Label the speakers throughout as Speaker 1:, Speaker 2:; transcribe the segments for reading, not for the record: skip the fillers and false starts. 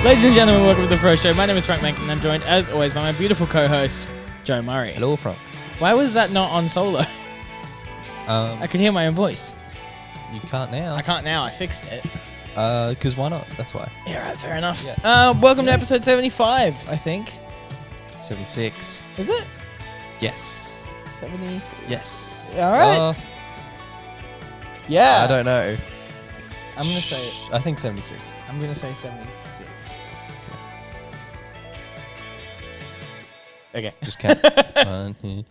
Speaker 1: Ladies and gentlemen, welcome to the Froe Show. My name is Frank Mankin, and I'm joined, as always, by my beautiful co-host, Joe Murray.
Speaker 2: Hello, Frank.
Speaker 1: Why was that not on solo? I could hear my own voice.
Speaker 2: You can't now.
Speaker 1: I can't now. I fixed it.
Speaker 2: Because why not? That's why.
Speaker 1: Yeah, right. Fair enough.
Speaker 2: Yeah.
Speaker 1: Welcome to episode 75, I think.
Speaker 2: 76.
Speaker 1: Is it?
Speaker 2: Yes.
Speaker 1: 76.
Speaker 2: Yes.
Speaker 1: All right. Yeah.
Speaker 2: I don't know.
Speaker 1: I'm going to say...
Speaker 2: I think 76.
Speaker 1: I'm going to say 76. Okay.
Speaker 2: Just count. 1, 2.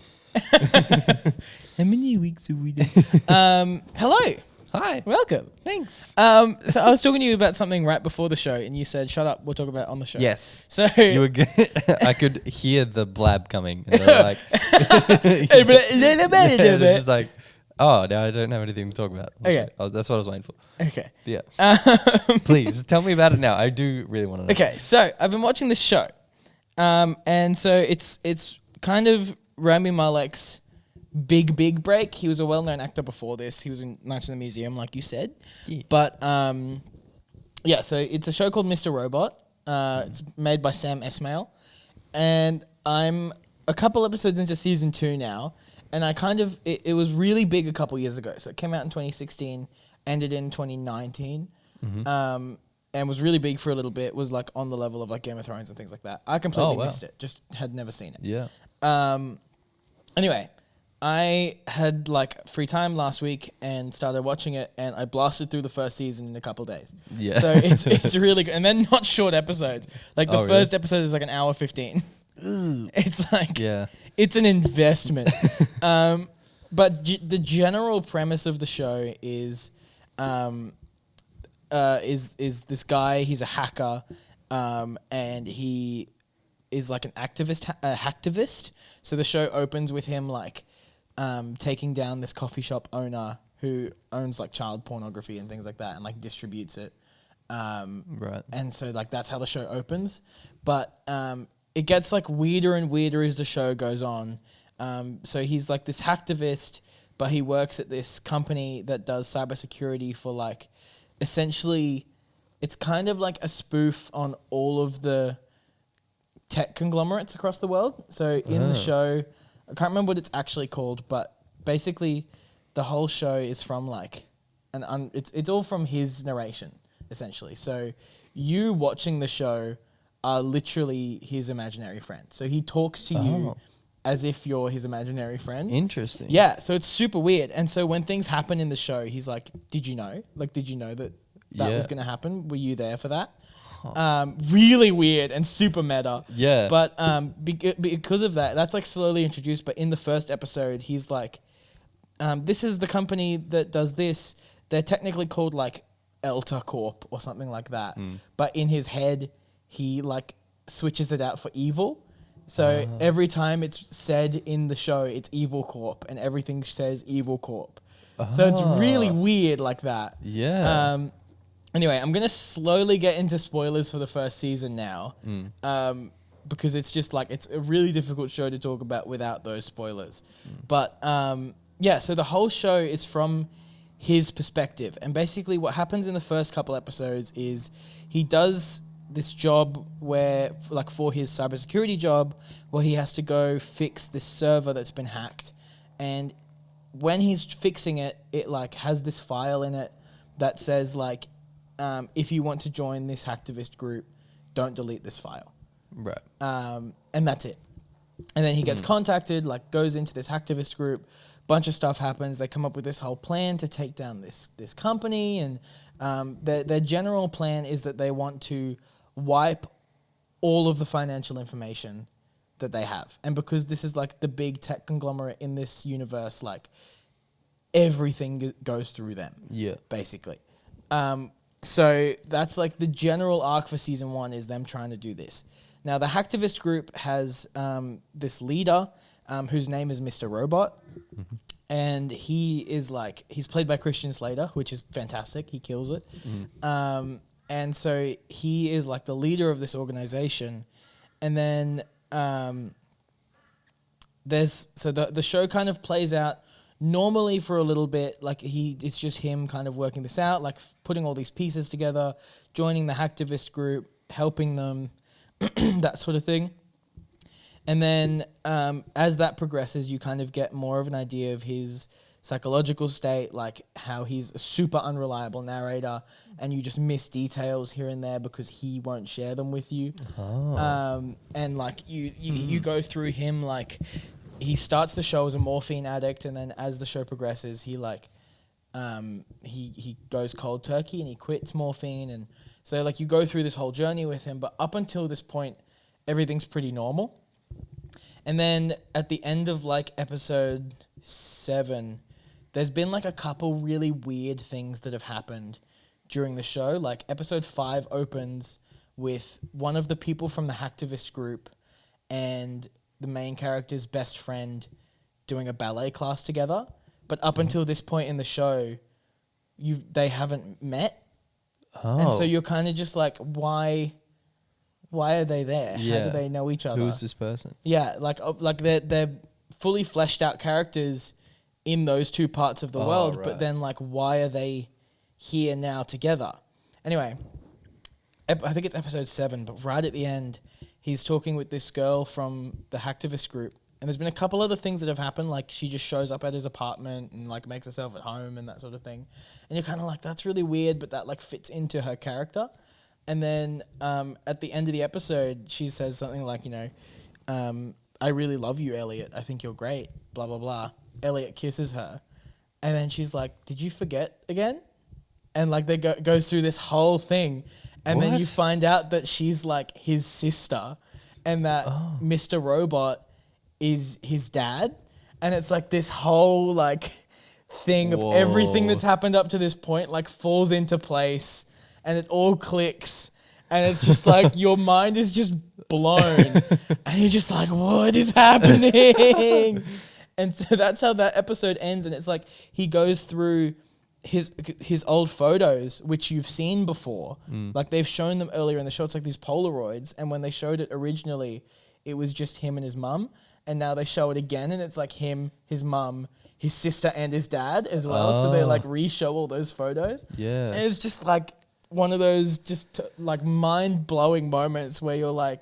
Speaker 1: How many weeks have we done? Hello.
Speaker 2: Hi.
Speaker 1: Welcome.
Speaker 2: Thanks.
Speaker 1: So I was talking to you about something right before the show, and you said, "Shut up, we'll talk about it on the show."
Speaker 2: Yes.
Speaker 1: So
Speaker 2: You were good. I could hear the blab coming. And they were like, it was just like, oh, now I don't have anything to talk about.
Speaker 1: Okay.
Speaker 2: That's what I was waiting for.
Speaker 1: Okay.
Speaker 2: Yeah. Please tell me about it now. I do really want to know.
Speaker 1: Okay. So I've been watching this show, and so it's kind of Rami Malek's big break. He was a well-known actor before this. He was in Nights in the Museum, like you said.
Speaker 2: Yeah.
Speaker 1: But yeah, so it's a show called Mr. Robot. It's made by Sam Esmail, and I'm a couple episodes into season 2 now, and I kind of it was really big a couple years ago. So it came out in 2016, ended in 2019. And was really big for a little bit. Was like on the level of like Game of Thrones and things like that. I completely missed it. Just had never seen it.
Speaker 2: Yeah.
Speaker 1: Anyway, I had like free time last week and started watching it, and I blasted through the first season in a couple of days.
Speaker 2: Yeah.
Speaker 1: So it's really good, and they're not short episodes. Like the first episode is like an hour 15. It's like it's an investment. But the general premise of the show is this guy. He's a hacker, and he is like an hacktivist. So the show opens with him like taking down this coffee shop owner who owns like child pornography and things like that, and like distributes it.
Speaker 2: Right.
Speaker 1: And so like that's how the show opens, but it gets like weirder and weirder as the show goes on. So he's like this hacktivist, but he works at this company that does cybersecurity for like essentially, it's kind of like a spoof on all of the tech conglomerates across the world. So in the show, I can't remember what it's actually called, but basically the whole show is from like it's all from his narration essentially. So you watching the show are literally his imaginary friend. So he talks to you as if you're his imaginary friend.
Speaker 2: Interesting.
Speaker 1: Yeah, so it's super weird. And so when things happen in the show, he's like, "Did you know? Like, did you know that was going to happen? Were you there for that?" Really weird and super meta.
Speaker 2: Yeah.
Speaker 1: But because of that, that's like slowly introduced. But in the first episode, he's like, this is the company that does this. They're technically called like Elta Corp or something like that. But in his head, he like switches it out for evil. So every time it's said in the show, it's Evil Corp, and everything says Evil Corp. So it's really weird like that.
Speaker 2: Yeah.
Speaker 1: Anyway, I'm going to slowly get into spoilers for the first season now, because it's just like, it's a really difficult show to talk about without those spoilers. But yeah, so the whole show is from his perspective. And basically what happens in the first couple episodes is he does this job where, like for his cybersecurity job, where he has to go fix this server that's been hacked. And when he's fixing it, it like has this file in it that says like, if you want to join this hacktivist group, don't delete this file.
Speaker 2: Right.
Speaker 1: And that's it. And then he gets contacted, like goes into this hacktivist group, bunch of stuff happens. They come up with this whole plan to take down this company. And their general plan is that they want to wipe all of the financial information that they have. And because this is like the big tech conglomerate in this universe, like everything goes through them. Yeah. Basically. So that's like the general arc for season 1 is them trying to do this. Now the hacktivist group has this leader whose name is Mr. Robot. And he is like, he's played by Christian Slater, which is fantastic. He kills it. And so he is like the leader of this organization. And then the show kind of plays out normally for a little bit, like it's just him kind of working this out, like putting all these pieces together, joining the hacktivist group, helping them, that sort of thing. And then as that progresses, you kind of get more of an idea of his psychological state, like how he's a super unreliable narrator and you just miss details here and there because he won't share them with you. And like you go through him, like he starts the show as a morphine addict, and then as the show progresses, he like he goes cold turkey and he quits morphine. And so like you go through this whole journey with him, but up until this point, everything's pretty normal. And then at the end of like episode 7, there's been like a couple really weird things that have happened during the show. Like episode 5 opens with one of the people from the hacktivist group and the main character's best friend doing a ballet class together. But up until this point in the show, they haven't met. And so you're kind of just like, why are they there?
Speaker 2: Yeah.
Speaker 1: How do they know each other?
Speaker 2: Who is this person?
Speaker 1: Yeah, like they're fully fleshed out characters in those two parts of the world, but then like why are they here now together? Anyway, I think it's episode 7, but right at the end, he's talking with this girl from the hacktivist group, and there's been a couple other things that have happened, like she just shows up at his apartment and like makes herself at home and that sort of thing, and you're kind of like, that's really weird, but that like fits into her character. And then at the end of the episode, she says something like, I really love you, Elliot. I think you're great, blah, blah, blah. Elliot kisses her. And then she's like, did you forget again? And like they goes through this whole thing. And then you find out that she's like his sister and that Mr. Robot is his dad. And it's like this whole like thing of everything that's happened up to this point like falls into place. And it all clicks, and it's just like your mind is just blown, and you're just like, what is happening? And so that's how that episode ends, and it's like he goes through his old photos, which you've seen before. Like they've shown them earlier in the show. It's like these Polaroids, and when they showed it originally, it was just him and his mum, and now they show it again, and it's like him, his mum, his sister, and his dad as well. So they like re-show all those photos.
Speaker 2: Yeah.
Speaker 1: And it's just like one of those just like mind-blowing moments where you're like,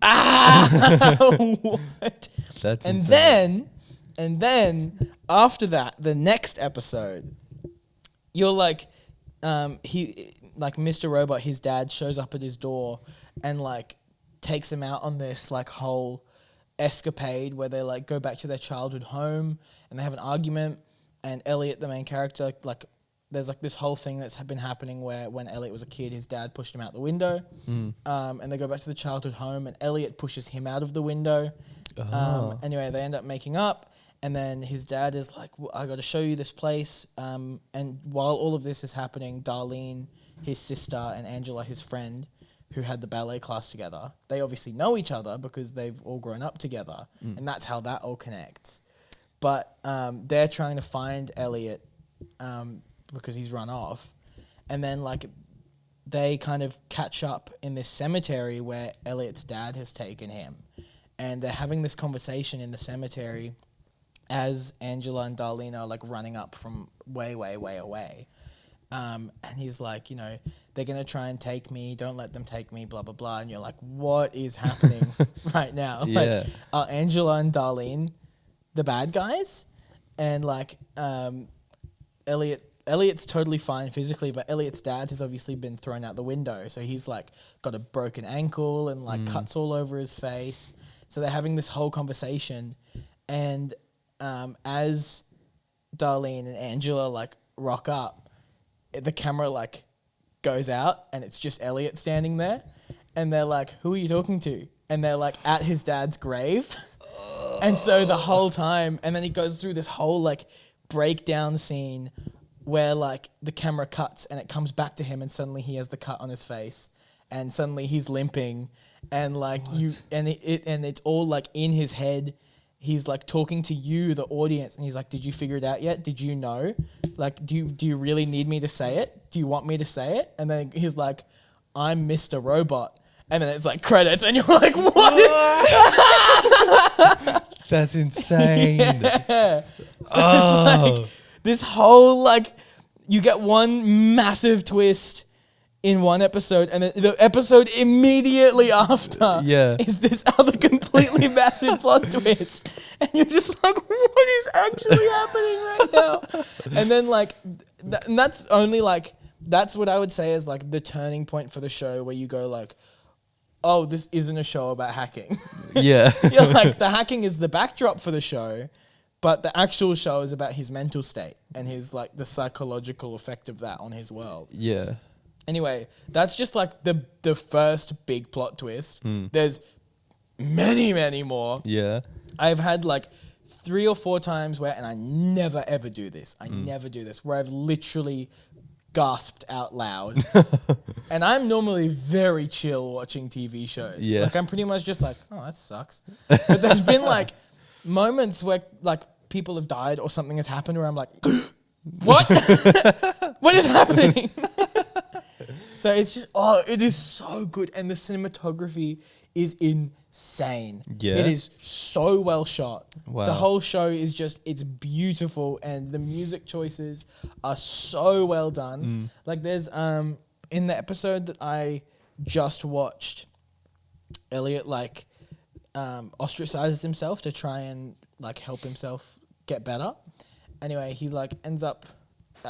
Speaker 1: what?
Speaker 2: That's
Speaker 1: and
Speaker 2: insane.
Speaker 1: then after that, the next episode, you're like, Mr. Robot, his dad shows up at his door and like takes him out on this like whole escapade where they like go back to their childhood home and they have an argument, and Elliot, the main character, like there's like this whole thing that's been happening where when Elliot was a kid, his dad pushed him out the window. And they go back to the childhood home and Elliot pushes him out of the window. Anyway, they end up making up, and then his dad is like, I got to show you this place. And while all of this is happening, Darlene, his sister, and Angela, his friend, who had the ballet class together, they obviously know each other because they've all grown up together. And that's how that all connects. But they're trying to find Elliot because he's run off, and then like they kind of catch up in this cemetery where Elliot's dad has taken him, and they're having this conversation in the cemetery as Angela and Darlene are like running up from way, way, way away. And he's like, they're going to try and take me, don't let them take me, blah, blah, blah. And you're like, what is happening right now?
Speaker 2: Yeah.
Speaker 1: Like, are Angela and Darlene the bad guys? And like Elliot's totally fine physically, but Elliot's dad has obviously been thrown out the window. So he's like got a broken ankle and like cuts all over his face. So they're having this whole conversation. And as Darlene and Angela like rock up, the camera like goes out and it's just Elliot standing there. And they're like, who are you talking to? And they're like at his dad's grave. And so the whole time, and then he goes through this whole like breakdown scene where like the camera cuts and it comes back to him and suddenly he has the cut on his face and suddenly he's limping and like and it's all like in his head. He's like talking to you, the audience, and he's like, did you figure it out yet? Did you know? Like, do you really need me to say it? Do you want me to say it? And then he's like, I'm Mr. Robot. And then it's like credits, and you're like, what?
Speaker 2: That's insane.
Speaker 1: Yeah. So it's like this whole like you get one massive twist in one episode, and then the episode immediately after is this other completely massive plot twist, and you're just like, what is actually happening right now? And then like, and that's only like, that's what I would say is like the turning point for the show, where you go like, oh, this isn't a show about hacking.
Speaker 2: Yeah.
Speaker 1: You're like, the hacking is the backdrop for the show, but the actual show is about his mental state and his like the psychological effect of that on his world.
Speaker 2: Yeah.
Speaker 1: Anyway, that's just like the first big plot twist. There's many more.
Speaker 2: Yeah.
Speaker 1: I've had like 3 or 4 times where, and I never ever do this. I never do this, where I've literally gasped out loud. And I'm normally very chill watching TV shows.
Speaker 2: Yeah.
Speaker 1: Like I'm pretty much just like, oh, that sucks. But there's been like moments where like people have died or something has happened where I'm like, what? What is happening? So it's just, oh, it is so good. And the cinematography is insane.
Speaker 2: Yeah.
Speaker 1: It is so well shot.
Speaker 2: Wow.
Speaker 1: The whole show is just, it's beautiful. And the music choices are so well done. Like there's, in the episode that I just watched, Elliot like ostracizes himself to try and like help himself get better. Anyway, he like ends up,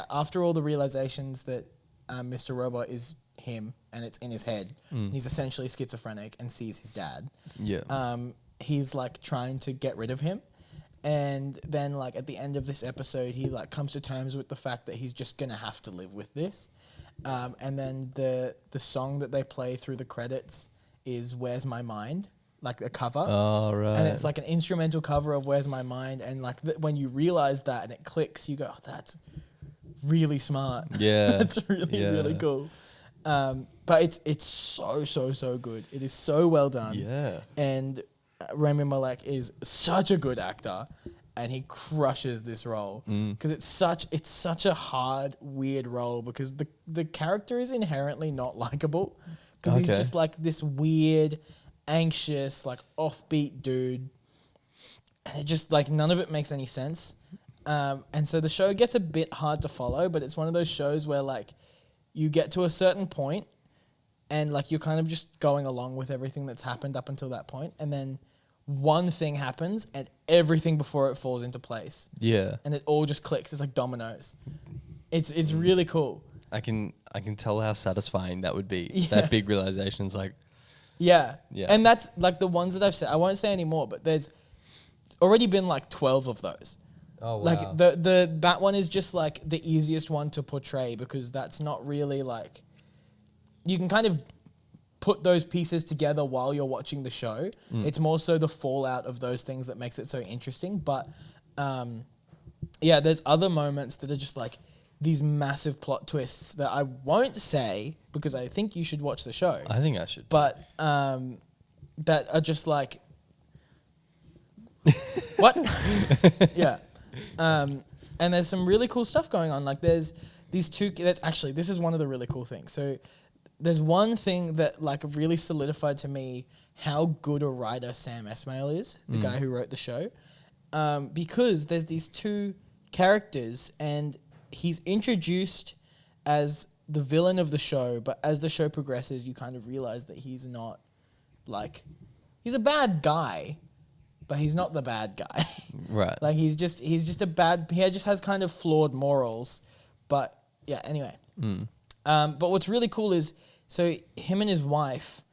Speaker 1: after all the realizations that Mr. Robot is him and it's in his head. He's essentially schizophrenic and sees his dad.
Speaker 2: Yeah.
Speaker 1: He's like trying to get rid of him. And then like at the end of this episode, he like comes to terms with the fact that he's just gonna have to live with this. And then the song that they play through the credits is Where's My Mind? Like a cover.
Speaker 2: Oh, right.
Speaker 1: And it's like an instrumental cover of Where's My Mind. And like when you realize that and it clicks, you go, oh, that's really smart.
Speaker 2: Yeah.
Speaker 1: That's really cool. But it's so good. It is so well done.
Speaker 2: Yeah.
Speaker 1: And Rami Malek is such a good actor, and he crushes this role because it's such a hard, weird role because the character is inherently not likable because he's just like this weird, anxious, like offbeat dude, and it just like none of it makes any sense. And so the show gets a bit hard to follow, but it's one of those shows where like you get to a certain point and like you're kind of just going along with everything that's happened up until that point, and then one thing happens and everything before it falls into place.
Speaker 2: Yeah.
Speaker 1: And it all just clicks. It's like dominoes. It's really cool.
Speaker 2: I can tell how satisfying that would be.
Speaker 1: Yeah.
Speaker 2: That big realization is like,
Speaker 1: Yeah.
Speaker 2: Yeah.
Speaker 1: And that's like the ones that I've said. I won't say any more, but there's already been like 12 of those.
Speaker 2: oh wow.
Speaker 1: Like that one is just like the easiest one to portray because that's not really like, you can kind of put those pieces together while you're watching the show. It's more so the fallout of those things that makes it so interesting. But yeah, there's other moments that are just like these massive plot twists that I won't say because I think you should watch the show.
Speaker 2: I think I should.
Speaker 1: But that are just like, what? Yeah. And there's some really cool stuff going on. Like there's these two, this is one of the really cool things. So there's one thing that like really solidified to me how good a writer Sam Esmail is, the guy who wrote the show, because there's these two characters and he's introduced as the villain of the show, but as the show progresses, you kind of realize that he's not like, he's a bad guy, but he's not the bad guy.
Speaker 2: Right.
Speaker 1: Like he's just a bad, he just has kind of flawed morals, but yeah, anyway. But what's really cool is, so him and his wife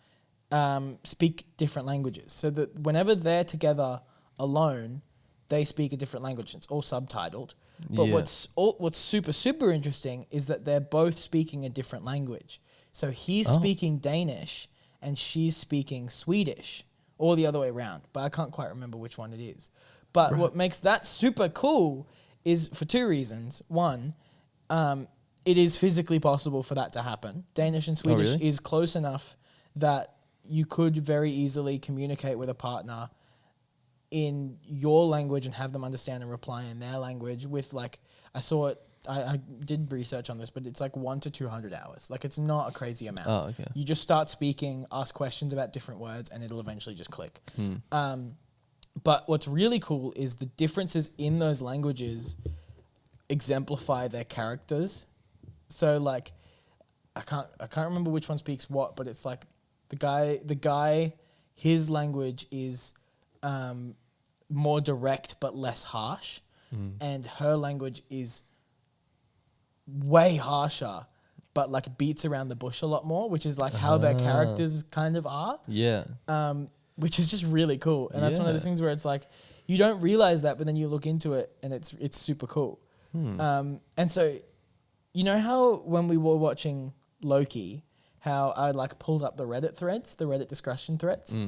Speaker 1: speak different languages. So that whenever they're together alone, they speak a different language. It's all subtitled. But
Speaker 2: Yeah.
Speaker 1: what's super interesting is that they're both speaking a different language. So he's speaking Danish and she's speaking Swedish, or the other way around. But I can't quite remember which one it is. But what makes that super cool is for 2 reasons. One, it is physically possible for that to happen. Danish and Swedish
Speaker 2: really?
Speaker 1: is close enough that you could very easily communicate with a partner in your language and have them understand and reply in their language with like, I saw it, I did research on this, but it's like 1 to 200 hours. Like it's not a crazy amount.
Speaker 2: Oh, okay.
Speaker 1: You just start speaking, ask questions about different words, and it'll eventually just click. But what's really cool is the differences in those languages exemplify their characters. So like, I can't remember which one speaks what, but it's like the guy, his language is more direct but less harsh, and her language is way harsher, but like beats around the bush a lot more, which is like how their characters kind of are.
Speaker 2: Yeah.
Speaker 1: Which is just really cool. And that's one of those things where it's like, you don't realize that, but then you look into it and it's super cool. And so, you know how when we were watching Loki, how I like pulled up the Reddit threads, the Reddit discussion threads?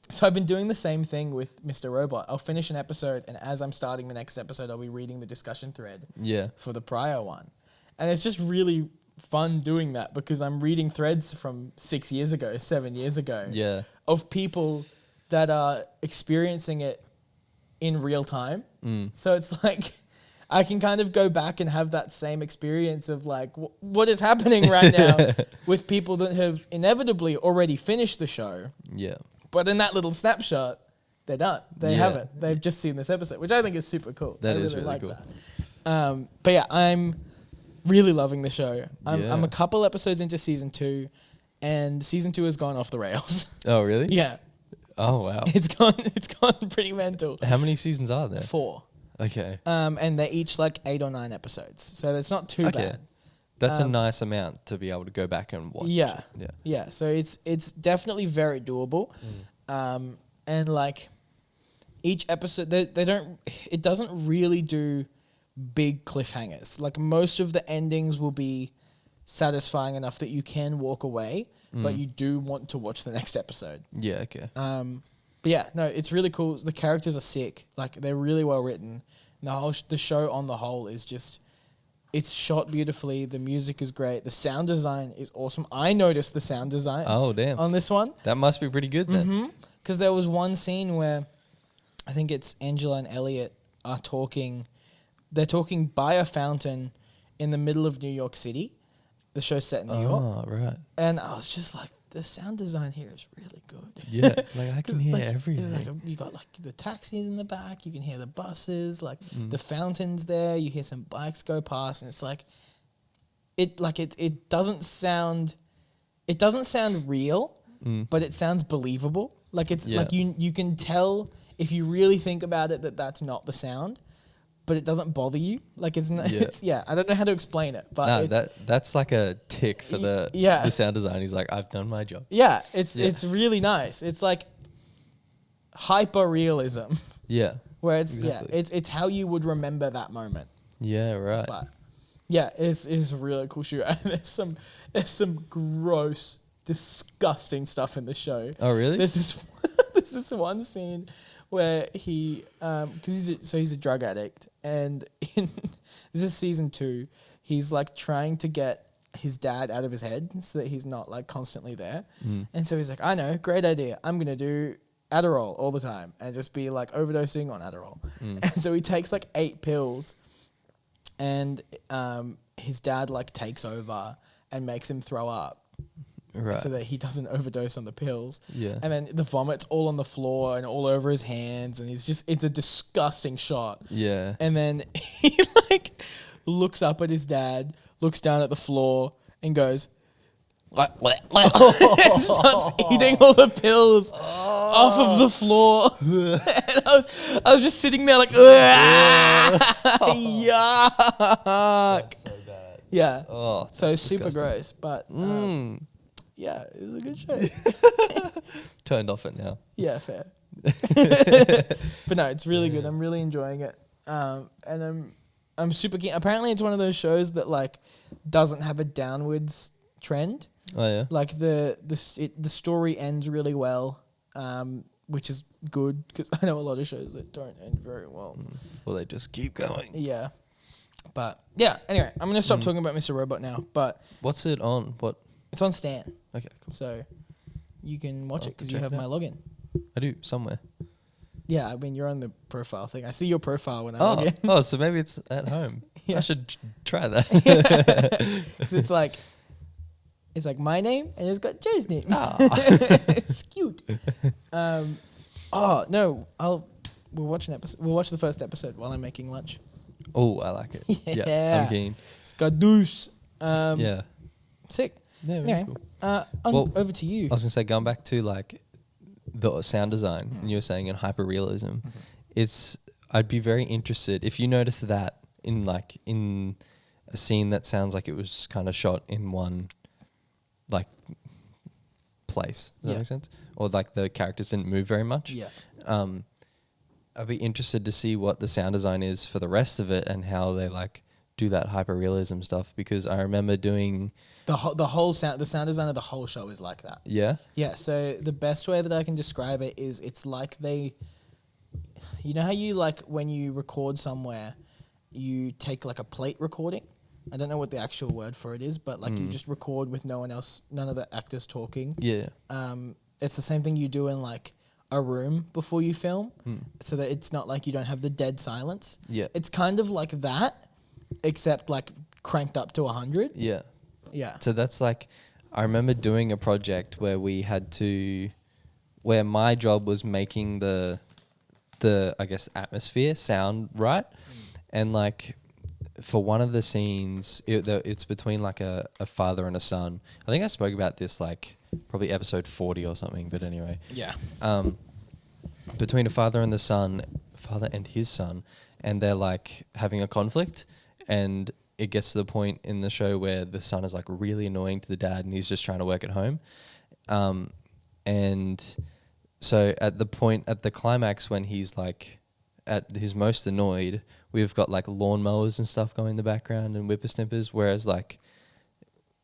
Speaker 1: So I've been doing the same thing with Mr. Robot. I'll finish an episode, and as I'm starting the next episode, I'll be reading the discussion thread for the prior one. And it's just really fun doing that because I'm reading threads from 6 years ago, 7 years ago of people that are experiencing it in real time. So it's like I can kind of go back and have that same experience of like what is happening right now with people that have inevitably already finished the show. Yeah. But in that little snapshot, they're done. They haven't. They've just seen this episode, which I think is super cool.
Speaker 2: That is really cool.
Speaker 1: That. But yeah, I'm really loving the show. I'm a couple episodes into season 2, and season 2 has gone off the rails.
Speaker 2: Oh, really?
Speaker 1: Yeah.
Speaker 2: Oh, wow.
Speaker 1: It's gone pretty mental.
Speaker 2: How many seasons are there?
Speaker 1: 4.
Speaker 2: Okay.
Speaker 1: And they're each like 8 or 9 episodes, so it's not too bad.
Speaker 2: That's a nice amount to be able to go back and watch.
Speaker 1: Yeah. So it's definitely very doable. And like each episode, they don't. It doesn't really do big cliffhangers. Like most of the endings will be satisfying enough that you can walk away, but you do want to watch the next episode.
Speaker 2: Yeah. Okay.
Speaker 1: But yeah, no, it's really cool. The characters are sick. Like they're really well written. And the show on the whole is just. It's shot beautifully. The music is great. The sound design is awesome. I noticed the sound design.
Speaker 2: Oh, damn.
Speaker 1: On this one.
Speaker 2: That must be pretty good then.
Speaker 1: Because there was one scene where I think it's Angela and Elliot are talking. They're talking by a fountain in the middle of New York City. The show's set in New York.
Speaker 2: Oh, right.
Speaker 1: And I was just like, the sound design here is really good.
Speaker 2: Yeah, like I can hear
Speaker 1: like,
Speaker 2: everything.
Speaker 1: Like you got like the taxis in the back, you can hear the buses, like the fountains there, you hear some bikes go past, and it's like it doesn't sound real, but it sounds believable. Like it's like you can tell if you really think about it that that's not the sound. But it doesn't bother you. Like it's not, I don't know how to explain it, but
Speaker 2: that's like a tick for the sound design. He's like, I've done my job.
Speaker 1: Yeah, it's really nice. It's like hyper realism.
Speaker 2: Yeah.
Speaker 1: Where it's it's how you would remember that moment.
Speaker 2: Yeah, right.
Speaker 1: But yeah, it's a really cool show. And there's some gross, disgusting stuff in the show.
Speaker 2: Oh, really?
Speaker 1: There's this one scene where he, because he's a drug addict, and this is season 2, he's like trying to get his dad out of his head so that he's not like constantly there. And so he's like, I know, great idea. I'm going to do Adderall all the time and just be like overdosing on Adderall. And so he takes like 8 pills, and his dad like takes over and makes him throw up. Right. So that he doesn't overdose on the pills. Yeah. And then the vomit's all on the floor and all over his hands, and it's a disgusting shot. Yeah. And then he like looks up at his dad, looks down at the floor, and goes, and starts eating all the pills off of the floor. And I was just sitting there like, yuck.
Speaker 2: That's so bad.
Speaker 1: Yeah.
Speaker 2: Oh,
Speaker 1: so super gross, but. Yeah, it was a good show.
Speaker 2: Turned off it now.
Speaker 1: Yeah, fair. But no, it's really good. I'm really enjoying it. And I'm super keen. Apparently it's one of those shows that like doesn't have a downwards trend.
Speaker 2: Oh yeah.
Speaker 1: Like the story ends really well, which is good because I know a lot of shows that don't end very well.
Speaker 2: Well, they just keep going.
Speaker 1: Yeah. But yeah, anyway, I'm going to stop talking about Mr. Robot now, but
Speaker 2: what's it on? What?
Speaker 1: It's on Stan.
Speaker 2: Okay, cool.
Speaker 1: So you can watch it because you have my login.
Speaker 2: I do, somewhere.
Speaker 1: Yeah, I mean, you're on the profile thing. I see your profile when I log in.
Speaker 2: Oh, so maybe it's at home. I should try that.
Speaker 1: 'Cause it's like my name and it's got Joe's name. It's cute. We'll watch an episode. We'll watch the first episode while I'm making lunch.
Speaker 2: Oh, I like it.
Speaker 1: Yeah.
Speaker 2: I'm keen.
Speaker 1: Skadoos.
Speaker 2: Yeah.
Speaker 1: Sick.
Speaker 2: Yeah,
Speaker 1: Anyway,
Speaker 2: cool.
Speaker 1: Over to you.
Speaker 2: I was gonna say, going back to like the sound design, and you were saying in hyperrealism, I'd be very interested if you notice that in a scene that sounds like it was kind of shot in one like place. Does that make sense? Or like the characters didn't move very much.
Speaker 1: Yeah.
Speaker 2: I'd be interested to see what the sound design is for the rest of it and how they like do that hyperrealism stuff, because I remember doing
Speaker 1: the sound design of the whole show is like that.
Speaker 2: Yeah.
Speaker 1: Yeah. So the best way that I can describe it is it's like you know how you like when you record somewhere, you take like a plate recording. I don't know what the actual word for it is, but like you just record with none of the actors talking.
Speaker 2: Yeah.
Speaker 1: It's the same thing you do in like a room before you film, so that it's not like you don't have the dead silence.
Speaker 2: Yeah.
Speaker 1: It's kind of like that, except like cranked up to 100.
Speaker 2: Yeah.
Speaker 1: Yeah.
Speaker 2: So that's like, I remember doing a project where where my job was making the I guess atmosphere sound right, and like for one of the scenes, it's between like a father and a son. I think I spoke about this like probably episode 40 or something, but anyway.
Speaker 1: Yeah.
Speaker 2: Between a father and his son, and they're like having a conflict, and it gets to the point in the show where the son is like really annoying to the dad and he's just trying to work at home. And so at the climax when he's like at his most annoyed, we've got like lawnmowers and stuff going in the background and whippersnippers, whereas like,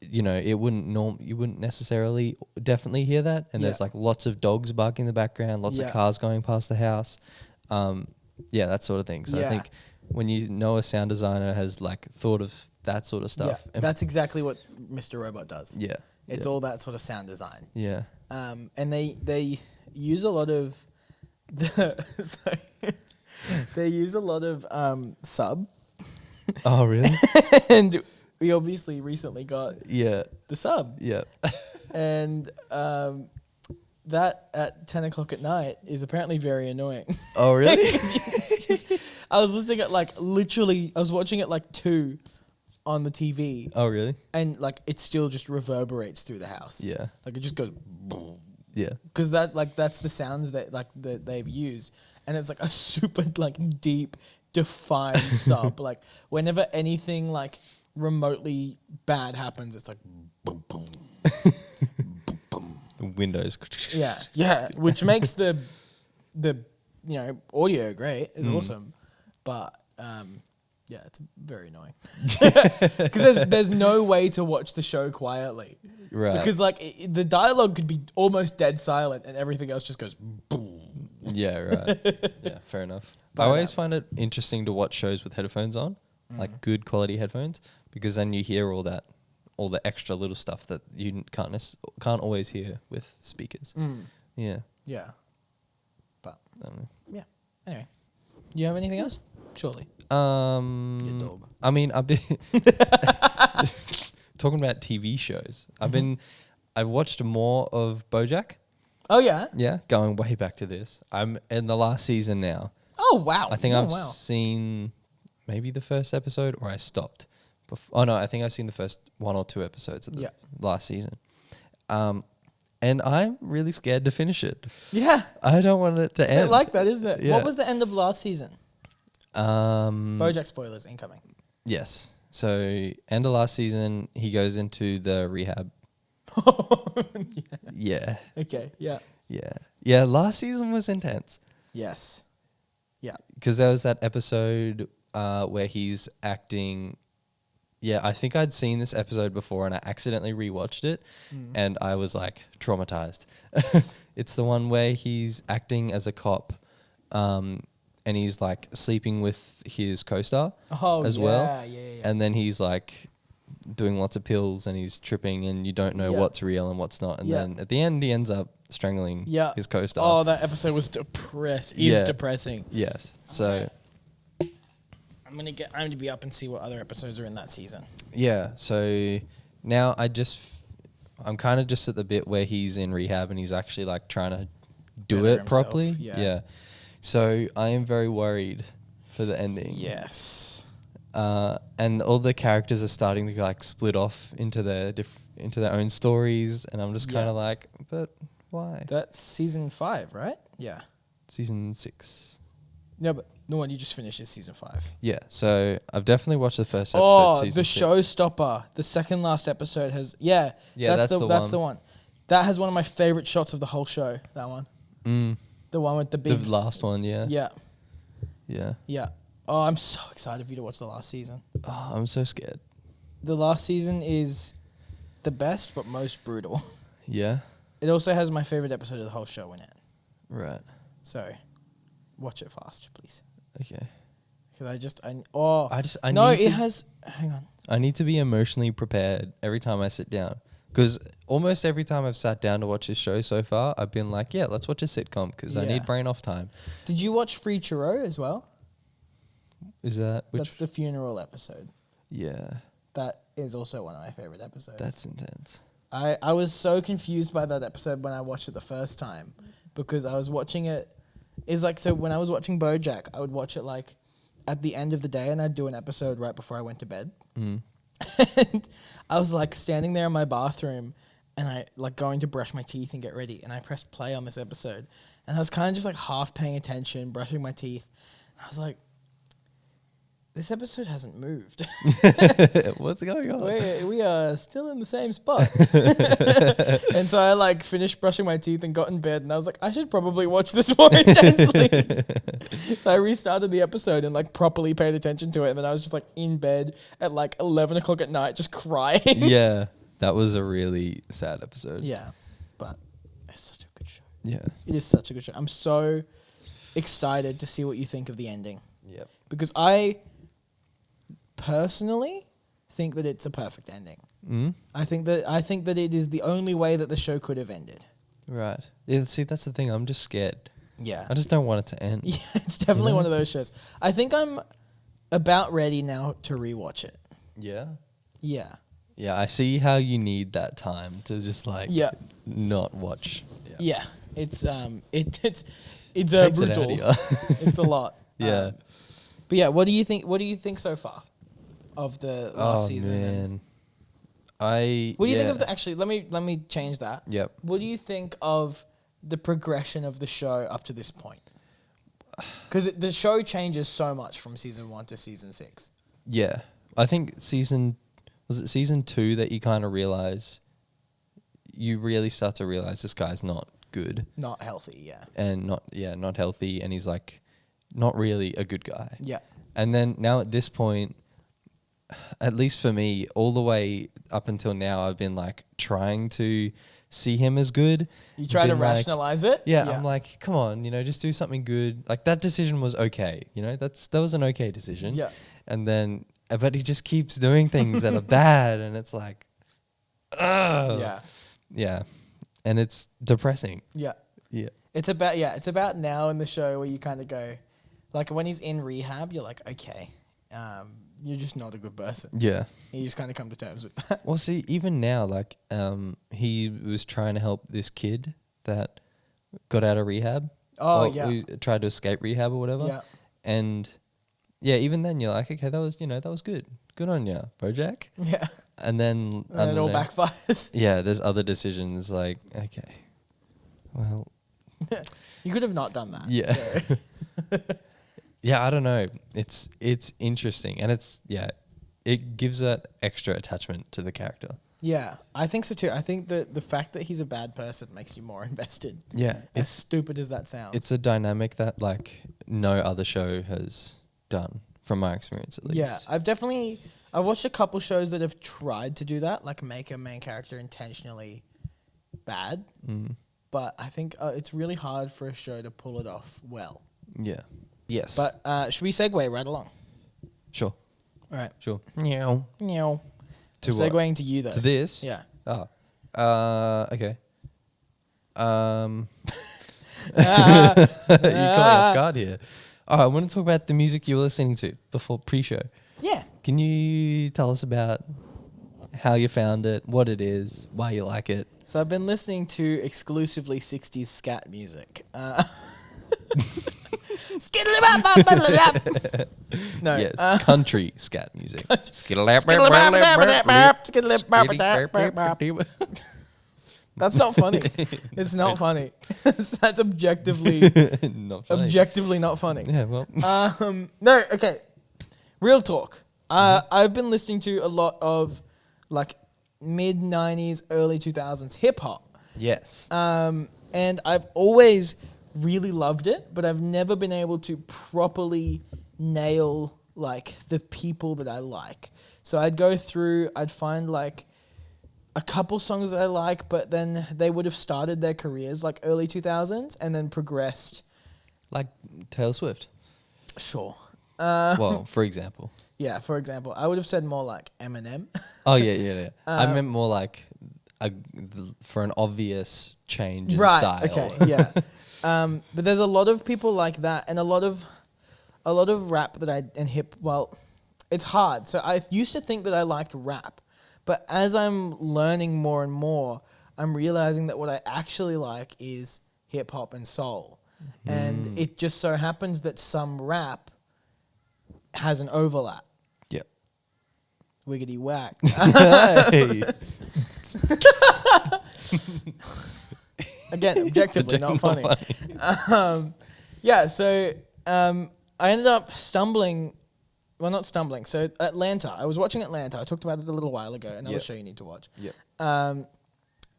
Speaker 2: you know, you wouldn't necessarily definitely hear that. And there's like lots of dogs barking in the background, lots of cars going past the house. That sort of thing. So I think when you know a sound designer has like thought of that sort of stuff.
Speaker 1: Yeah, that's exactly what Mr. Robot does.
Speaker 2: Yeah.
Speaker 1: It's all that sort of sound design.
Speaker 2: Yeah.
Speaker 1: And they use a lot of they use a lot of sub.
Speaker 2: Oh, really?
Speaker 1: And we obviously recently got the sub.
Speaker 2: Yeah.
Speaker 1: And that at 10 o'clock at night is apparently very annoying.
Speaker 2: Oh, really?
Speaker 1: I was listening at I was watching it like 2 on the TV.
Speaker 2: Oh, really?
Speaker 1: And like it still just reverberates through the house.
Speaker 2: Yeah.
Speaker 1: Like it just goes boom.
Speaker 2: Yeah.
Speaker 1: Because that's the sounds that they've used. And it's like a super like deep, defined sub. Like whenever anything like remotely bad happens, it's like boom, boom, boom, boom.
Speaker 2: The windows.
Speaker 1: Yeah, which makes the audio great. It's awesome, but it's very annoying because there's no way to watch the show quietly,
Speaker 2: right?
Speaker 1: Because like the dialogue could be almost dead silent and everything else just goes boom.
Speaker 2: Yeah, right. Yeah, fair enough. But I always find it interesting to watch shows with headphones on, like good quality headphones, because then you hear all the extra little stuff that you can't always hear with speakers. Yeah.
Speaker 1: Yeah. But yeah. Anyway, you have anything else? Surely. Your dog.
Speaker 2: I mean, I've been talking about TV shows. I've watched more of Bojack.
Speaker 1: Oh yeah.
Speaker 2: Yeah, going way back to this. I'm in the last season now.
Speaker 1: Oh wow.
Speaker 2: I think I've seen maybe the first episode, or I stopped. I think I've seen the first 1 or 2 episodes of the last season. And I'm really scared to finish it.
Speaker 1: Yeah.
Speaker 2: I don't want it to end.
Speaker 1: It's like that, isn't it?
Speaker 2: Yeah.
Speaker 1: What was the end of last season? Bojack spoilers incoming.
Speaker 2: Yes. So end of last season, he goes into the rehab. Yeah.
Speaker 1: Okay. Yeah.
Speaker 2: Yeah. Yeah. Last season was intense.
Speaker 1: Yes. Yeah.
Speaker 2: Because there was that episode where he's acting. Yeah, I think I'd seen this episode before and I accidentally rewatched it and I was like traumatized. It's the one where he's acting as a cop and he's like sleeping with his co-star as well.
Speaker 1: Yeah.
Speaker 2: And then he's like doing lots of pills and he's tripping and you don't know what's real and what's not. And then at the end, he ends up strangling his co-star.
Speaker 1: Oh, that episode was depressing.
Speaker 2: Yes. So
Speaker 1: I'm gonna be up and see what other episodes are in that season.
Speaker 2: Yeah. So now I'm kind of just at the bit where he's in rehab and he's actually like trying to do it properly. Yeah. So I am very worried for the ending.
Speaker 1: Yes.
Speaker 2: And all the characters are starting to like split off into their own stories, and I'm just kind of like, but why?
Speaker 1: That's season 5, right? Yeah.
Speaker 2: Season 6.
Speaker 1: No, but the one you just finished is season 5.
Speaker 2: Yeah. So I've definitely watched the first episode.
Speaker 1: Oh,
Speaker 2: season
Speaker 1: the
Speaker 2: 6.
Speaker 1: Showstopper. The second last episode has that's the one. That has one of my favorite shots of the whole show. That one. The one with the big.
Speaker 2: The last one, yeah.
Speaker 1: Yeah.
Speaker 2: Yeah.
Speaker 1: Yeah. Oh, I'm so excited for you to watch the last season.
Speaker 2: Oh, I'm so scared.
Speaker 1: The last season is the best but most brutal.
Speaker 2: Yeah.
Speaker 1: It also has my favorite episode of the whole show in it.
Speaker 2: Right.
Speaker 1: So, watch it fast, please.
Speaker 2: Okay.
Speaker 1: Because hang on.
Speaker 2: I need to be emotionally prepared every time I sit down. Because almost every time I've sat down to watch this show so far, I've been like, yeah, let's watch a sitcom because I need brain off time.
Speaker 1: Did you watch Froe as well?
Speaker 2: Is that
Speaker 1: That's the funeral episode.
Speaker 2: Yeah.
Speaker 1: That is also one of my favorite episodes.
Speaker 2: That's intense.
Speaker 1: I was so confused by that episode when I watched it the first time because I was watching it. So when I was watching Bojack, I would watch it like at the end of the day and I'd do an episode right before I went to bed. And I was like standing there in my bathroom and I like going to brush my teeth and get ready. And I pressed play on this episode and I was kind of just like half paying attention, brushing my teeth. And I was like, this episode hasn't moved.
Speaker 2: What's going on?
Speaker 1: We are still in the same spot. And so I like finished brushing my teeth and got in bed and I was like, I should probably watch this more intensely. So I restarted the episode and like properly paid attention to it. And then I was just like in bed at like 11 o'clock at night, just crying.
Speaker 2: Yeah. That was a really sad episode.
Speaker 1: Yeah. But it's such a good show.
Speaker 2: Yeah.
Speaker 1: It is such a good show. I'm so excited to see what you think of the ending.
Speaker 2: Yep.
Speaker 1: Because I personally think that it's a perfect ending. I think that it is the only way that the show could have ended.
Speaker 2: Right. Yeah, see, that's the thing. I'm just scared.
Speaker 1: Yeah.
Speaker 2: I just don't want it to end.
Speaker 1: Yeah, it's definitely one of those shows. I think I'm about ready now to rewatch it.
Speaker 2: Yeah.
Speaker 1: Yeah.
Speaker 2: Yeah, I see how you need that time to just like not watch.
Speaker 1: Yeah. It's it's
Speaker 2: Takes
Speaker 1: brutal.
Speaker 2: it out of you.
Speaker 1: It's a lot.
Speaker 2: Yeah.
Speaker 1: But yeah, what do you think so far of the last season?
Speaker 2: Man.
Speaker 1: What do you think of the actually let me change that.
Speaker 2: Yep.
Speaker 1: What do you think of the progression of the show up to this point? Because the show changes so much from season 1 to season 6.
Speaker 2: Yeah. I think season 2 that you kind of realize, you really start to realize this guy's not good.
Speaker 1: Not healthy, yeah.
Speaker 2: And not healthy, and he's like not really a good guy.
Speaker 1: Yeah.
Speaker 2: And then now at this point, at least for me, all the way up until now, I've been like trying to see him as good.
Speaker 1: You try to rationalize it?
Speaker 2: Yeah, I'm like, come on, just do something good. Like that decision was okay. That was an okay decision.
Speaker 1: Yeah.
Speaker 2: And then, but he just keeps doing things that are bad, and it's like, ugh.
Speaker 1: Yeah.
Speaker 2: Yeah. And it's depressing.
Speaker 1: Yeah.
Speaker 2: Yeah.
Speaker 1: It's about now in the show where you kind of go, like when he's in rehab, you're like, okay, you're just not a good person.
Speaker 2: Yeah.
Speaker 1: You just kind of come to terms with that.
Speaker 2: Well, see, even now, like, he was trying to help this kid that got out of rehab.
Speaker 1: Oh,
Speaker 2: or
Speaker 1: yeah.
Speaker 2: who tried to escape rehab or whatever.
Speaker 1: Yeah.
Speaker 2: And yeah, even then you're like, okay, that was good. Good on you, Bojack.
Speaker 1: Yeah.
Speaker 2: And then
Speaker 1: it all backfires.
Speaker 2: Yeah, there's other decisions like, okay, well.
Speaker 1: You could have not done that.
Speaker 2: Yeah.
Speaker 1: So.
Speaker 2: Yeah, I don't know. It's interesting, and it gives that extra attachment to the character.
Speaker 1: Yeah, I think so too. I think that the fact that he's a bad person makes you more invested.
Speaker 2: Yeah.
Speaker 1: As stupid as that sounds.
Speaker 2: It's a dynamic that like no other show has done, from my experience at least.
Speaker 1: Yeah, I've watched a couple shows that have tried to do that, like make a main character intentionally bad. But I think it's really hard for a show to pull it off well.
Speaker 2: Yeah. Yes.
Speaker 1: But should we segue right along?
Speaker 2: Sure.
Speaker 1: All right.
Speaker 2: Sure. Meow.
Speaker 1: Meow.
Speaker 2: To
Speaker 1: I'm
Speaker 2: what?
Speaker 1: segueing to you though.
Speaker 2: To this?
Speaker 1: Yeah.
Speaker 2: Oh. Okay. You caught me off guard here. I want to talk about the music you were listening to before pre-show.
Speaker 1: Yeah.
Speaker 2: Can you tell us about how you found it, what it is, why you like it?
Speaker 1: So I've been listening to exclusively 60s scat music. No.
Speaker 2: Yes, country scat music.
Speaker 1: That's not funny. It's not funny. That's objectively
Speaker 2: Not funny.
Speaker 1: objectively not funny.
Speaker 2: Yeah, well.
Speaker 1: No, okay. Real talk. I've been listening to a lot of like mid 90s, early 2000s hip hop.
Speaker 2: Yes.
Speaker 1: And I've always really loved it, but I've never been able to properly nail like the people that I like. So I'd go through, I'd find like a couple songs that I like, but then they would have started their careers like early 2000s and then progressed.
Speaker 2: Like Taylor Swift.
Speaker 1: Sure.
Speaker 2: Well, for example.
Speaker 1: Yeah, for example, I would have said more like Eminem.
Speaker 2: Oh, yeah. I meant more like for an obvious change in
Speaker 1: Right.
Speaker 2: style.
Speaker 1: Okay. Yeah. But there's a lot of people like that, and a lot of rap that it's hard. So I used to think that I liked rap, but as I'm learning more and more, I'm realizing that what I actually like is hip hop and soul, and it just so happens that some rap has an overlap.
Speaker 2: Yep.
Speaker 1: Wiggity whack.
Speaker 2: Hey.
Speaker 1: Again, objectively not funny. Yeah, so I ended up stumbling. Well, not stumbling. So Atlanta. I was watching Atlanta. I talked about it a little while ago. Another show you need to watch.
Speaker 2: Yep.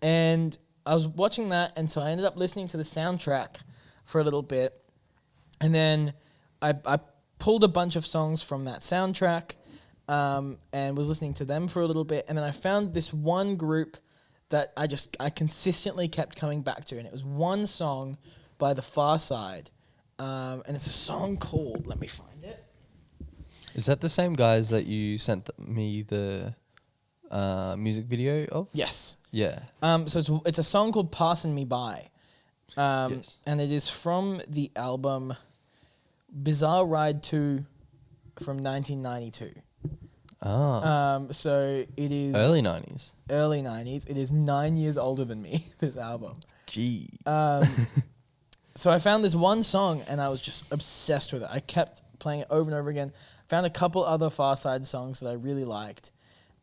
Speaker 1: And I was watching that, and so I ended up listening to the soundtrack for a little bit. And then I pulled a bunch of songs from that soundtrack and was listening to them for a little bit. And then I found this one group that I consistently kept coming back to. And it was one song by The Far Side. And it's a song called, let me find it.
Speaker 2: Is that the same guys that you sent me the music video of?
Speaker 1: Yes.
Speaker 2: Yeah.
Speaker 1: So it's a song called Passing Me By.
Speaker 2: Yes.
Speaker 1: And it is from the album Bizarre Ride 2 from 1992. So it is...
Speaker 2: Early 90s.
Speaker 1: Early 90s. It is 9 years older than me, this album.
Speaker 2: Jeez.
Speaker 1: So I found this one song and I was just obsessed with it. I kept playing it over and over again. Found a couple other Far Side songs that I really liked.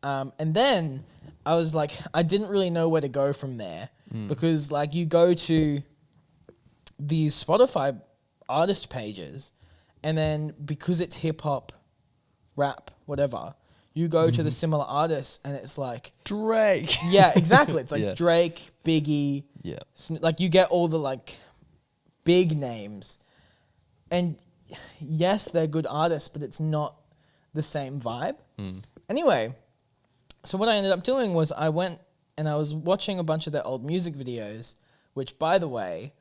Speaker 1: And then I was like, I didn't really know where to go from there because like you go to these Spotify artist pages and then because it's hip hop, rap, whatever, you go to the similar artists and it's like...
Speaker 2: Drake.
Speaker 1: Yeah, exactly. It's like
Speaker 2: Yeah.
Speaker 1: Drake, Biggie.
Speaker 2: Yeah.
Speaker 1: Like you get all the like big names. And yes, they're good artists, but it's not the same vibe. Anyway, so what I ended up doing was I went and I was watching a bunch of their old music videos, which by the way,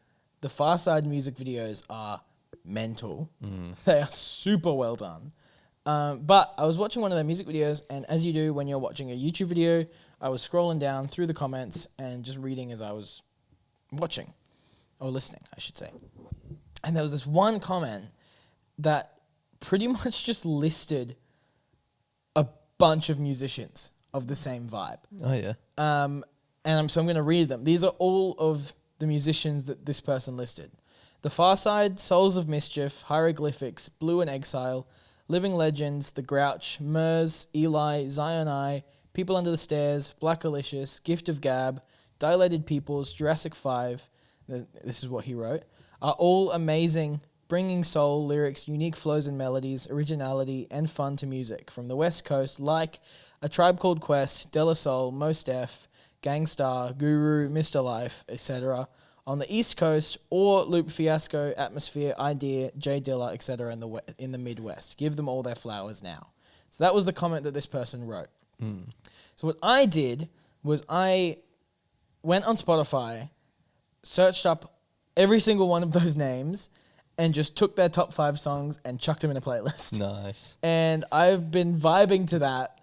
Speaker 1: the Far Side music videos are mental. They are super well done. But I was watching one of their music videos, and as you do when you're watching a YouTube video, I was scrolling down through the comments and just reading as I was watching, or listening, I should say. And there was this one comment that pretty much just listed a bunch of musicians of the same vibe.
Speaker 2: Oh, yeah.
Speaker 1: So I'm going to read them. These are all of the musicians that this person listed. The Far Side, Souls of Mischief, Hieroglyphics, Blue and Exile, Living Legends, The Grouch, Murs, Eli, Zion I, People Under the Stairs, Black Alicious, Gift of Gab, Dilated Peoples, Jurassic 5, this is what he wrote, are all amazing, bringing soul, lyrics, unique flows and melodies, originality, and fun to music. From the West Coast, like A Tribe Called Quest, De La Soul, Mos Def, Gangstar, Guru, Mr. Life, etc. On the East Coast, or Loop Fiasco, Atmosphere, Idea, J Dilla, etc. in the Midwest. Give them all their flowers now. So that was the comment that this person wrote. So what I did was I went on Spotify, searched up every single one of those names, and just took their top 5 songs and chucked them in a playlist.
Speaker 2: Nice.
Speaker 1: And I've been vibing to that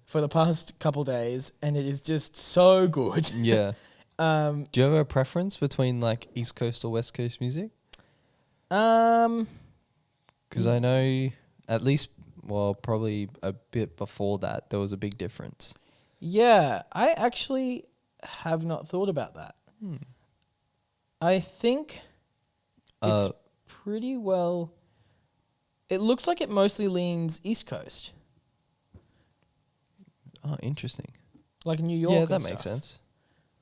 Speaker 1: for the past couple days, and it is just so good.
Speaker 2: Yeah. Do you have a preference between like East Coast or West Coast music? Because I know at least, well, probably a bit before that, there was a big difference.
Speaker 1: Yeah, I actually have not thought about that. I think it's pretty well. It looks like it mostly leans East Coast,
Speaker 2: Oh, interesting.
Speaker 1: like New York.
Speaker 2: Yeah,
Speaker 1: and
Speaker 2: that makes
Speaker 1: stuff.
Speaker 2: sense.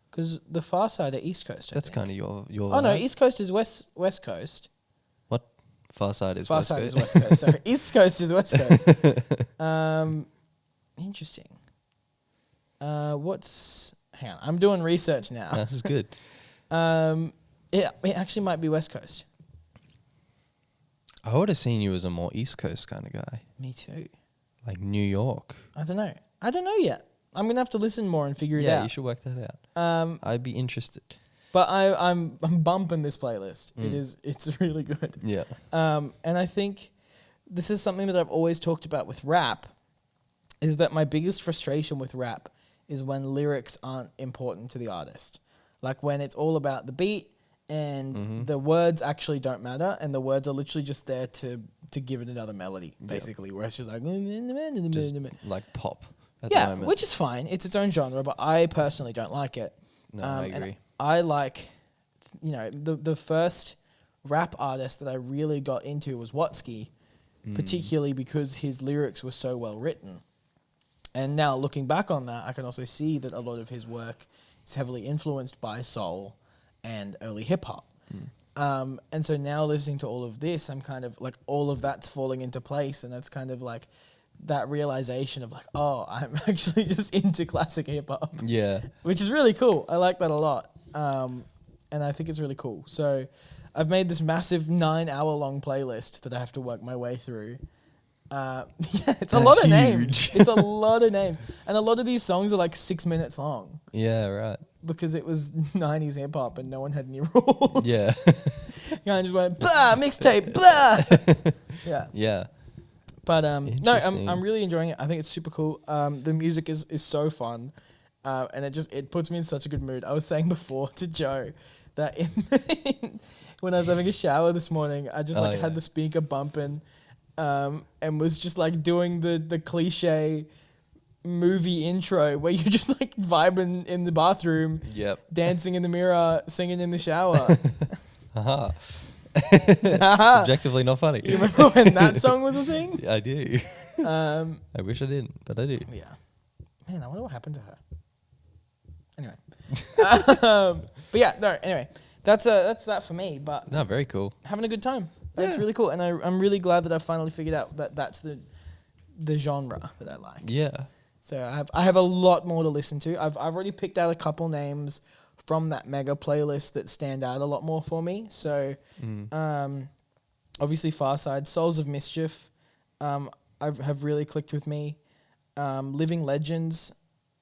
Speaker 1: Because the Far Side are East Coast.
Speaker 2: That's kind of your.
Speaker 1: Oh no,
Speaker 2: vibe.
Speaker 1: East Coast is West Coast.
Speaker 2: What? Far Side is
Speaker 1: Far
Speaker 2: West
Speaker 1: Side
Speaker 2: Coast.
Speaker 1: is West Coast. Sorry, East Coast is West Coast. Interesting. Hang on, I'm doing research now.
Speaker 2: This is good.
Speaker 1: It actually might be West Coast.
Speaker 2: I would have seen you as a more East Coast kind of guy,
Speaker 1: Me too.
Speaker 2: like New York.
Speaker 1: I don't know yet. I'm gonna have to listen more and figure it
Speaker 2: Yeah,
Speaker 1: out.
Speaker 2: you should work that out. I'd be interested.
Speaker 1: But I'm bumping this playlist. It's really good.
Speaker 2: Yeah.
Speaker 1: And I think this is something that I've always talked about with rap, is that my biggest frustration with rap is when lyrics aren't important to the artist. Like when it's all about the beat and the words actually don't matter, and the words are literally just there to give it another melody, basically, where it's just like...
Speaker 2: Just like pop at the
Speaker 1: Yeah,
Speaker 2: moment.
Speaker 1: which is fine. It's its own genre, but I personally don't like it.
Speaker 2: No, I
Speaker 1: and
Speaker 2: agree.
Speaker 1: I like, the first rap artist that I really got into was Watsky, particularly because his lyrics were so well written. And now looking back on that, I can also see that a lot of his work is heavily influenced by soul and early hip hop. And so now listening to all of this, I'm kind of like, all of that's falling into place, and it's kind of like that realization of like, oh, I'm actually just into classic hip hop.
Speaker 2: Yeah.
Speaker 1: Which is really cool. I like that a lot. And I think it's really cool. So I've made this massive 9-hour-long playlist that I have to work my way through. It's a lot of names. It's a lot of names. And a lot of these songs are like 6 minutes long
Speaker 2: Yeah, right.
Speaker 1: because it was 90s hip hop and no one had any rules.
Speaker 2: Yeah.
Speaker 1: I just went, blah, mixtape, blah. Yeah.
Speaker 2: Yeah.
Speaker 1: But no,
Speaker 2: Interesting.
Speaker 1: I'm really enjoying it. I think it's super cool. The music is so fun, and it puts me in such a good mood. I was saying before to Joe that when I was having a shower this morning, I just had the speaker bumping, and was just like doing the cliche movie intro where you're just like vibing in the bathroom,
Speaker 2: Yep.
Speaker 1: dancing in the mirror, singing in the shower.
Speaker 2: Haha. Objectively not funny.
Speaker 1: You remember when that song was a thing?
Speaker 2: I do. I wish I didn't, but I do.
Speaker 1: Yeah. Man, I wonder what happened to her. Anyway. But yeah, no, anyway. That's that for me, but
Speaker 2: No, very cool.
Speaker 1: having a good time. That's
Speaker 2: Yeah.
Speaker 1: really cool. And I'm really glad that I finally figured out that that's the genre that I like.
Speaker 2: Yeah.
Speaker 1: So I have a lot more to listen to. I've already picked out a couple names from that mega playlist that stand out a lot more for me. So obviously Farside, Souls of Mischief, have really clicked with me. Living Legends.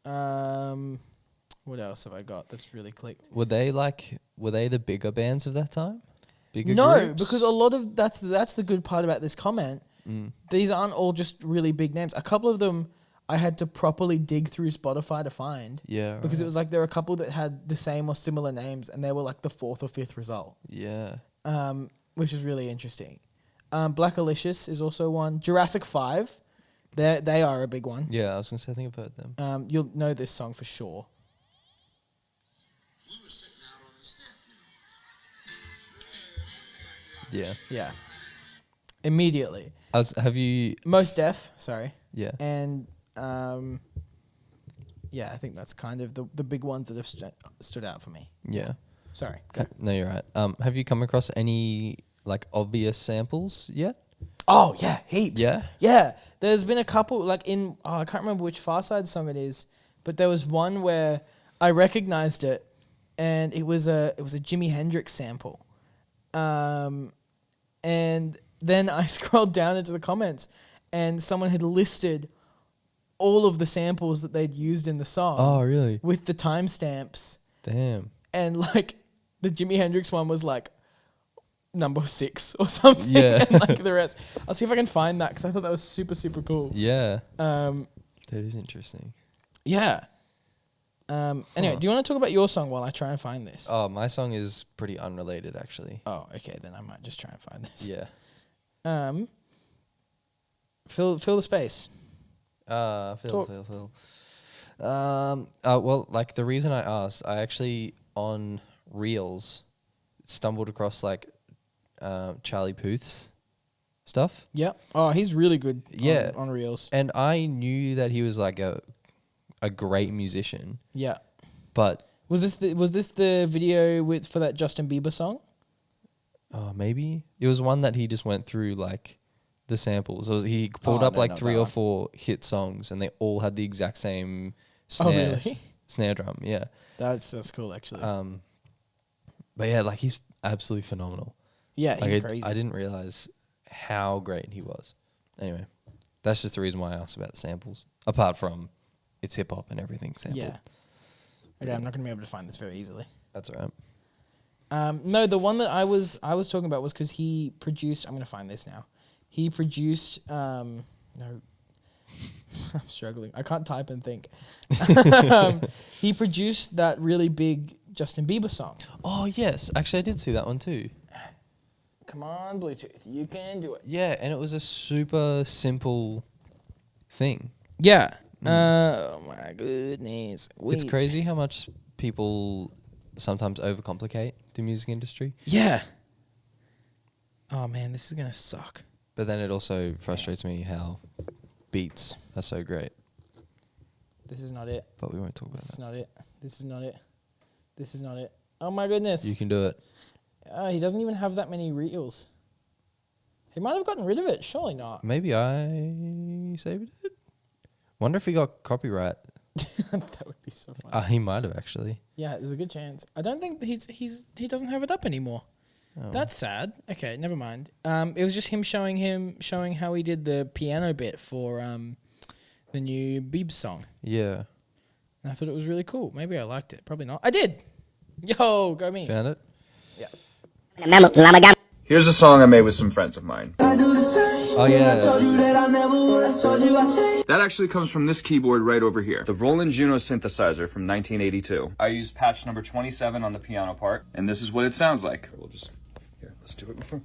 Speaker 1: What else have I got that's really clicked?
Speaker 2: Were they the bigger bands of that time? Bigger
Speaker 1: No,
Speaker 2: groups?
Speaker 1: because a lot of that's the good part about this comment. These aren't all just really big names. A couple of them I had to properly dig through Spotify to find.
Speaker 2: Yeah.
Speaker 1: Because it
Speaker 2: right.
Speaker 1: was like there were a couple that had the same or similar names, and they were like the 4th or 5th result.
Speaker 2: Yeah.
Speaker 1: Which is really interesting. Black Alicious is also one. Jurassic 5, they are a big one.
Speaker 2: Yeah, I was gonna say I think I've heard them.
Speaker 1: You'll know this song for sure.
Speaker 3: We were sitting out on the step,
Speaker 2: Yeah.
Speaker 1: Yeah. Immediately.
Speaker 2: Have you?
Speaker 1: Most Def, sorry.
Speaker 2: Yeah.
Speaker 1: And yeah, I think that's kind of the big ones that have stood out for me.
Speaker 2: Yeah.
Speaker 1: Sorry. Go.
Speaker 2: No, you're right. Have you come across any like obvious samples yet?
Speaker 1: Oh yeah, heaps.
Speaker 2: Yeah?
Speaker 1: Yeah. There's been a couple like I can't remember which Farside song it is, but there was one where I recognized it, and it was a Jimi Hendrix sample. And then I scrolled down into the comments, and someone had listed all of the samples that they'd used in the song.
Speaker 2: Oh, really?
Speaker 1: With the timestamps.
Speaker 2: Damn.
Speaker 1: And like the Jimi Hendrix one was like number 6 or something.
Speaker 2: Yeah.
Speaker 1: And like the rest. I'll see if I can find that because I thought that was super, super cool.
Speaker 2: Yeah.
Speaker 1: Um,
Speaker 2: That is interesting.
Speaker 1: yeah. Anyway, do you want to talk about your song while I try and find this?
Speaker 2: Oh, my song is pretty unrelated, actually.
Speaker 1: Oh, okay. Then I might just try and find this.
Speaker 2: Yeah.
Speaker 1: Fill the space.
Speaker 2: Phil. Well, like the reason I asked, I actually on Reels stumbled across like Charlie Puth's stuff.
Speaker 1: Yeah. Oh, he's really good.
Speaker 2: Yeah.
Speaker 1: On Reels.
Speaker 2: And I knew that he was like a great musician.
Speaker 1: Yeah.
Speaker 2: But
Speaker 1: Was this the video for that Justin Bieber song?
Speaker 2: maybe it was one that he just went through like the samples. He pulled up
Speaker 1: no,
Speaker 2: like
Speaker 1: not
Speaker 2: 3
Speaker 1: that
Speaker 2: or
Speaker 1: one.
Speaker 2: 4 hit songs, and they all had the exact same
Speaker 1: Oh, really?
Speaker 2: snare drum. Yeah.
Speaker 1: That's cool actually.
Speaker 2: But yeah, like he's absolutely phenomenal.
Speaker 1: Yeah,
Speaker 2: Like
Speaker 1: he's crazy.
Speaker 2: I didn't realize how great he was. Anyway, that's just the reason why I asked about the samples. Apart from it's hip hop and everything sampled.
Speaker 1: Yeah. Okay, I'm not gonna be able to find this very easily.
Speaker 2: That's all right.
Speaker 1: No, the one that I was talking about was because he produced. I'm gonna find this now. He produced. No, I'm struggling. I can't type and think. He produced that really big Justin Bieber song.
Speaker 2: Oh yes, actually I did see that one too.
Speaker 1: Come on, Bluetooth, you can do it.
Speaker 2: Yeah, and it was a super simple thing.
Speaker 1: Yeah. Oh my goodness.
Speaker 2: It's crazy how much people sometimes overcomplicate the music industry.
Speaker 1: Yeah. Oh man, this is gonna suck.
Speaker 2: But then it also frustrates me how beats are so great.
Speaker 1: This is not it.
Speaker 2: But we won't talk about
Speaker 1: This is
Speaker 2: that.
Speaker 1: not it. This is not it. This is not it. Oh my goodness.
Speaker 2: You can do it.
Speaker 1: He doesn't even have that many reels. He might have gotten rid of it. Surely not.
Speaker 2: Maybe I saved it. Wonder if he got copyright.
Speaker 1: That would be so funny.
Speaker 2: He might have actually.
Speaker 1: Yeah, there's a good chance. I don't think he doesn't have it up anymore.
Speaker 2: Oh.
Speaker 1: That's sad. Okay, never mind. It was just him showing how he did the piano bit for the new Biebs song.
Speaker 2: Yeah.
Speaker 1: And I thought it was really cool. Maybe I liked it. Probably not. I did. Yo, go me.
Speaker 2: Found it?
Speaker 1: Yeah.
Speaker 3: Here's a song I made with some friends of mine.
Speaker 2: Oh yeah.
Speaker 3: That actually comes from this keyboard right over here. The Roland Juno synthesizer from 1982. I used patch number 27 on the piano part, and this is what it sounds like. Let's do it before.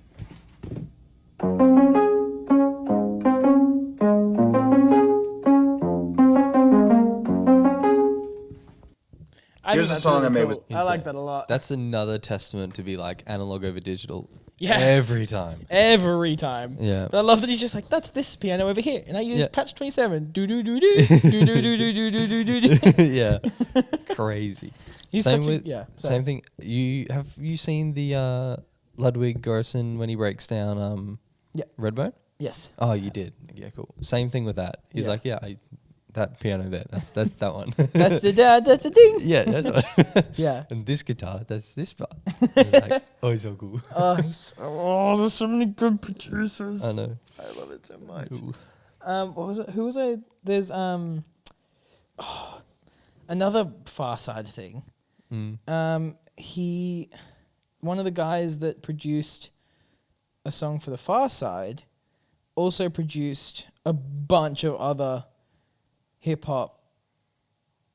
Speaker 3: Here's a song I made with-
Speaker 1: I like that a lot.
Speaker 2: That's another testament to be like analog over digital.
Speaker 1: Yeah.
Speaker 2: Every time.
Speaker 1: Every time.
Speaker 2: Yeah.
Speaker 1: But I love that he's just like, that's this piano over here. And I use
Speaker 2: Yeah.
Speaker 1: patch 27. Do do do do. Do do do do do do do do.
Speaker 2: Yeah. Crazy.
Speaker 1: He's
Speaker 2: Same
Speaker 1: such
Speaker 2: with
Speaker 1: a, yeah.
Speaker 2: same thing. Have you seen the Ludwig Göransson when he breaks down
Speaker 1: Yeah.
Speaker 2: Redbone?
Speaker 1: Yes.
Speaker 2: Oh, you did. Yeah, cool. Same thing with that. He's
Speaker 1: Yeah.
Speaker 2: like, yeah, that piano there. That's that one.
Speaker 1: That's the thing.
Speaker 2: Yeah, that's one.
Speaker 1: Yeah.
Speaker 2: And this guitar, that's this part. It's like, oh, he's so cool.
Speaker 1: There's so many good producers.
Speaker 2: I know.
Speaker 1: I love it so much.
Speaker 2: Ooh.
Speaker 1: What was it? Who was I? There's another Far Side thing. One of the guys that produced a song for the Far Side also produced a bunch of other hip hop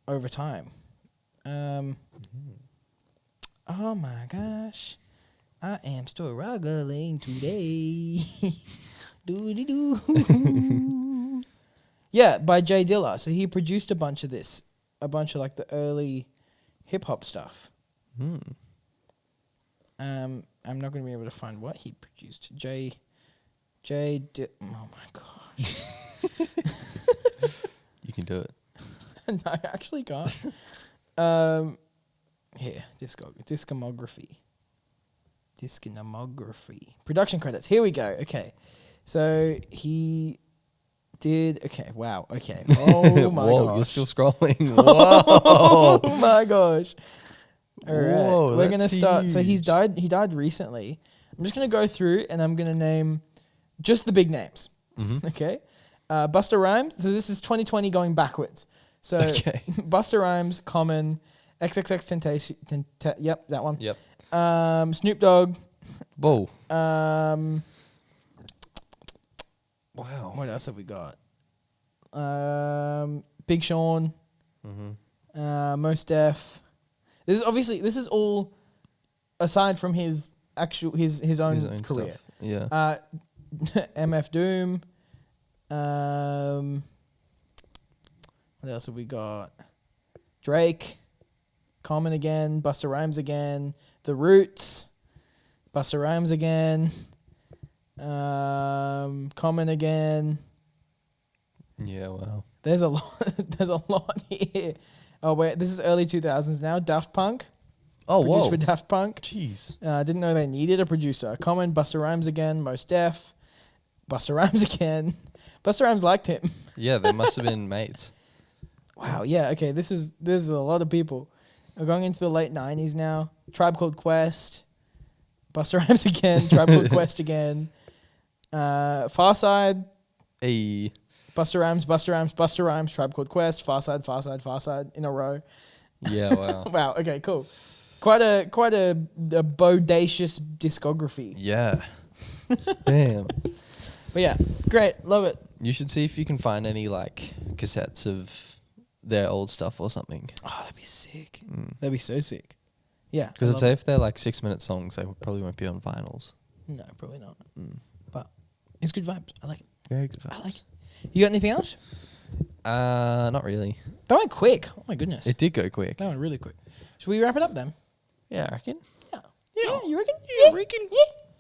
Speaker 1: over time. Oh my gosh, I am struggling today. Do. Yeah, by Jay Dilla. So he produced a bunch of like the early hip hop stuff. I'm not going to be able to find what he produced. Oh my gosh.
Speaker 2: You can do it.
Speaker 1: No, I actually can't. Here, discography. Production credits. Here we go. Okay. So he did. Okay. Wow. Okay. Oh my
Speaker 2: Whoa,
Speaker 1: gosh.
Speaker 2: you're still scrolling. Whoa.
Speaker 1: Oh my gosh. All right.
Speaker 2: Whoa,
Speaker 1: We're going to
Speaker 2: that's
Speaker 1: start. So he
Speaker 2: huge.
Speaker 1: died recently. I'm just going to go through and I'm going to name just the big names. Okay. Busta Rhymes. So this is 2020 going backwards. So
Speaker 2: Okay.
Speaker 1: Busta Rhymes, Common, XXX Temptation. Yep, that one.
Speaker 2: Yep.
Speaker 1: Snoop Dogg,
Speaker 2: Whoa.
Speaker 1: Wow. What else have we got? Big Sean. Mos Def. This is all aside from his own career.
Speaker 2: Stuff. Yeah.
Speaker 1: MF Doom. What else have we got? Drake. Common again. Busta Rhymes again. The Roots. Busta Rhymes again. Common again.
Speaker 2: Yeah, wow.
Speaker 1: There's a lot. There's a lot here. Oh wait, this is early 2000s now. Daft Punk.
Speaker 2: Oh,
Speaker 1: Produced
Speaker 2: whoa.
Speaker 1: for Daft Punk.
Speaker 2: Jeez.
Speaker 1: Didn't know they needed a producer. Common, Busta Rhymes again. Mos Def. Busta Rhymes again. Busta Rhymes liked him.
Speaker 2: Yeah, they must have been mates.
Speaker 1: Wow. Yeah. Okay. There's a lot of people. We're going into the late 90s now. Tribe Called Quest. Busta Rhymes again. Tribe Called Quest again. Farside.
Speaker 2: Hey.
Speaker 1: Busta Rhymes. Tribe Called Quest. Farside in a row.
Speaker 2: Yeah, wow.
Speaker 1: Wow. Okay. Cool. Quite a bodacious discography.
Speaker 2: Yeah. Damn.
Speaker 1: But yeah, great. Love it.
Speaker 2: You should see if you can find any like cassettes of their old stuff or something.
Speaker 1: Oh, that'd be sick. That'd be so sick. Yeah.
Speaker 2: Because
Speaker 1: I
Speaker 2: I'd say
Speaker 1: love
Speaker 2: if they're like 6-minute songs, they probably won't be on vinyls.
Speaker 1: it. No, probably not. But it's good vibes. I like it.
Speaker 2: Very good.
Speaker 1: I like it. You got anything else?
Speaker 2: Not really.
Speaker 1: That went quick. Oh my goodness.
Speaker 2: It did go quick.
Speaker 1: That went really quick. Should we wrap it up then?
Speaker 2: Yeah, I reckon.
Speaker 1: Yeah, you reckon?
Speaker 2: Yeah, I reckon.
Speaker 1: Yeah.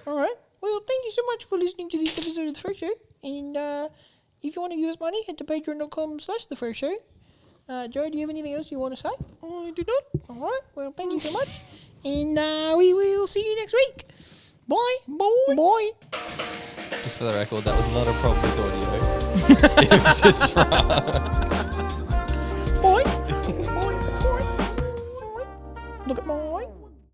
Speaker 1: All right. Well, thank you so much for listening to this episode of The Froe Show. And if you want to give us money, head to patreon.com/The Froe Show. Joe, do you have anything else you want to say? I do not. All right. Well, thank you so much. And we will see you next week. Bye. Bye. Bye.
Speaker 2: Just for the record, that was not a problem with audio. It was just